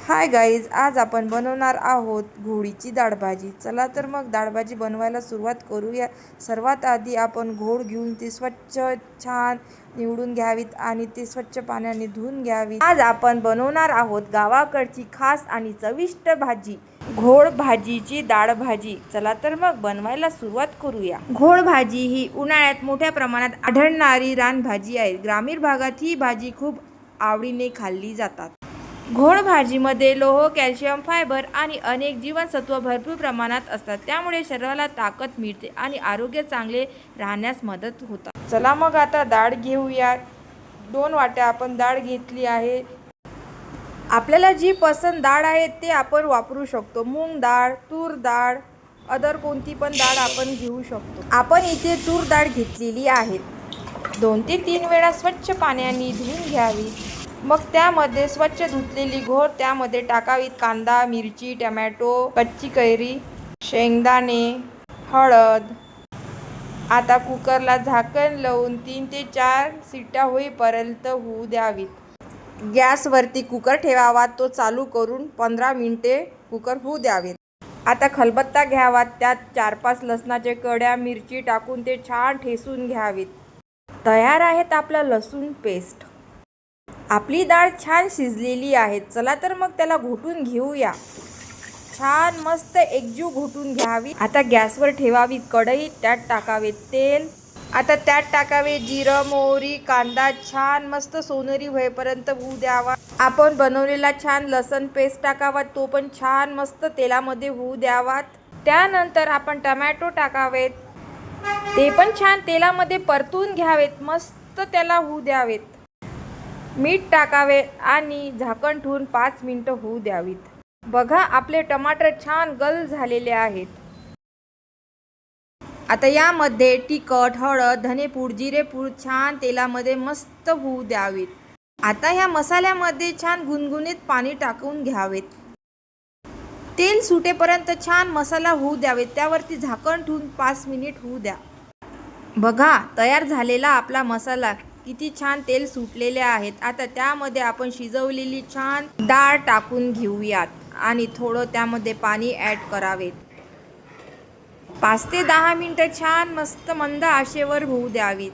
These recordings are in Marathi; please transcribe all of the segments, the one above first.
हाय गाईज, आज आपण बनवणार आहोत घोडीची डाळ भाजी। चला तर मग डाळ भाजी बनवायला सुरुवात करूया। सर्वात आधी आपण घोड घेऊन ती स्वच्छ छान निवडून घ्यावीत आणि ती स्वच्छ पाण्याने धुवून घ्यावी। आज आपण बनवणार आहोत गावाकडची खास आणि चविष्ट भाजी, घोड भाजीची डाळ भाजी। चला तर मग बनवायला सुरुवात करूया। घोड भाजी ही उन्हाळ्यात मोठ्या प्रमाणात आढळणारी रानभाजी आहे। ग्रामीण भागात ही भाजी खूप आवडीने खाल्ली जातात। घोड भाजीमध्ये लोह, कॅल्शियम, फायबर आणि अनेक जीवनसत्व भरपूर प्रमाणात असतात, त्यामुळे शरीराला ताकद मिळते आणि आरोग्य चांगले राहण्यास मदत होतात। चला मग आता डाळ घेऊया। 2 वाट्या आपण डाळ घेतली आहे। आपल्याला जी पसंत डाळ आहे ते आपण वापरू शकतो। मूग डाळ, तूर डाळ, अदर कोणती पण डाळ आपण घेऊ शकतो। आपण इथे तूर डाळ घेतलेली आहे। 2 ते 3 वेळा स्वच्छ पाण्याने धुवून घ्यावी। मग त्यामध्ये स्वच्छ धुतलेली घोड त्यामध्ये टाकावीत। कांदा, मिरची, टोमॅटो, कच्ची कैरी, शेंगदाणे, हळद। आता कुकरला झाकण लावून 3 ते 4 शिट्ट्या होईपर्यंत होऊ द्यावीत। गॅसवरती कुकर ठेवावा, तो चालू करून 15 मिनिटे कुकर होऊ द्यावेत। आता खलबत्ता घ्यावा, त्यात 4-5 लसणाच्या कड्या, मिरची टाकून ते छान ठेचून घ्यावीत। तयार आहेत आपला लसूण पेस्ट। आपली डाळ छान शिजलेली आहे। चला तर मग त्याला घोटून घेऊया। छान मस्त एकजीव घोटून घ्यावी। आता गॅसवर ठेवावी कढई, त्यात टाकावे तेल। आता त्यात टाकावे जिरं, मोहरी, कांदा छान मस्त सोनेरी होईपर्यंत होऊ द्यावा। आपण बनवलेला छान लसण पेस्ट टाकावा, तो पण छान मस्त तेलामध्ये होऊ द्यावा। त्यानंतर आपण टोमॅटो टाकावेत, ते पण छान तेलामध्ये परतून घ्यावेत, मस्त त्याला होऊ द्यावेत। मीठ टाकावे आणि झाकण ठेवून 5 मिनिटं होऊ द्यावीत। बघा आपले टमाटर छान गल झालेले आहेत। आता यामध्ये तिखट, हळद, धनेपूड, जिरेपूड छान तेलामध्ये मस्त होऊ द्यावेत। आता ह्या मसाल्यामध्ये छान गुणगुणीत पाणी टाकून घ्यावेत। तेल सुटेपर्यंत छान मसाला होऊ द्यावेत, त्यावरती झाकण ठेवून 5 मिनिट होऊ द्या। बघा तयार झालेला आपला मसाला, किती छान तेल सुटलेले आहेत। आता त्यामध्ये आपण शिजवलेली छान डाळ टाकून घेऊयात आणि थोडं त्यामध्ये पाणी ॲड करावेत। 5 ते 10 मिनिटं छान मस्त मंद आचेवर होऊ द्यावीत।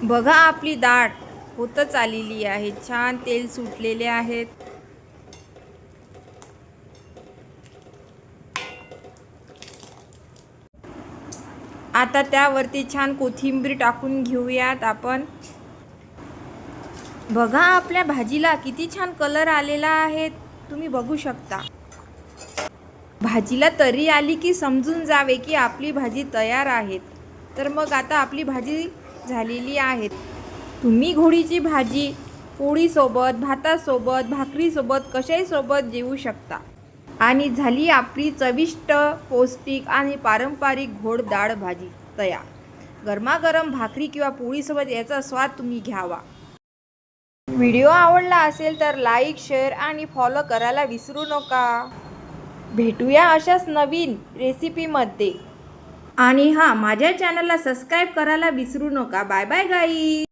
बघा आपली डाळ होतच आलेली आहे, छान तेल सुटलेले आहेत। आता त्यावरती छान कोथिंबीर टाकून घेऊयात आपण। बघा आपल्या भाजीला किती छान कलर आलेला आहे, तुम्ही बघू शकता। भाजीला तरी आली की समजून जावे की आपली भाजी तयार आहे। तर मग आता आपली भाजी झालेली आहे। तुम्ही घोडीची भाजी पोळीसोबत, भातासोबत, भाकरीसोबत कशाही सोबत जेवू शकता। आणि झाली आपली चविष्ट, पौष्टिक आणि पारंपरिक घोड डाळ भाजी तयार। गरमागरम भाकरी किंवा पोळीसोबत याचा स्वाद तुम्ही घ्यावा। व्हिडिओ आवडला असेल तर लाईक, शेअर आणि फॉलो करायला विसरू नका। भेटूया अशाच नवीन रेसिपीमध्ये। आणि हां, माझ्या चॅनलला सबस्क्राईब करायला विसरू नका। Bye bye guys.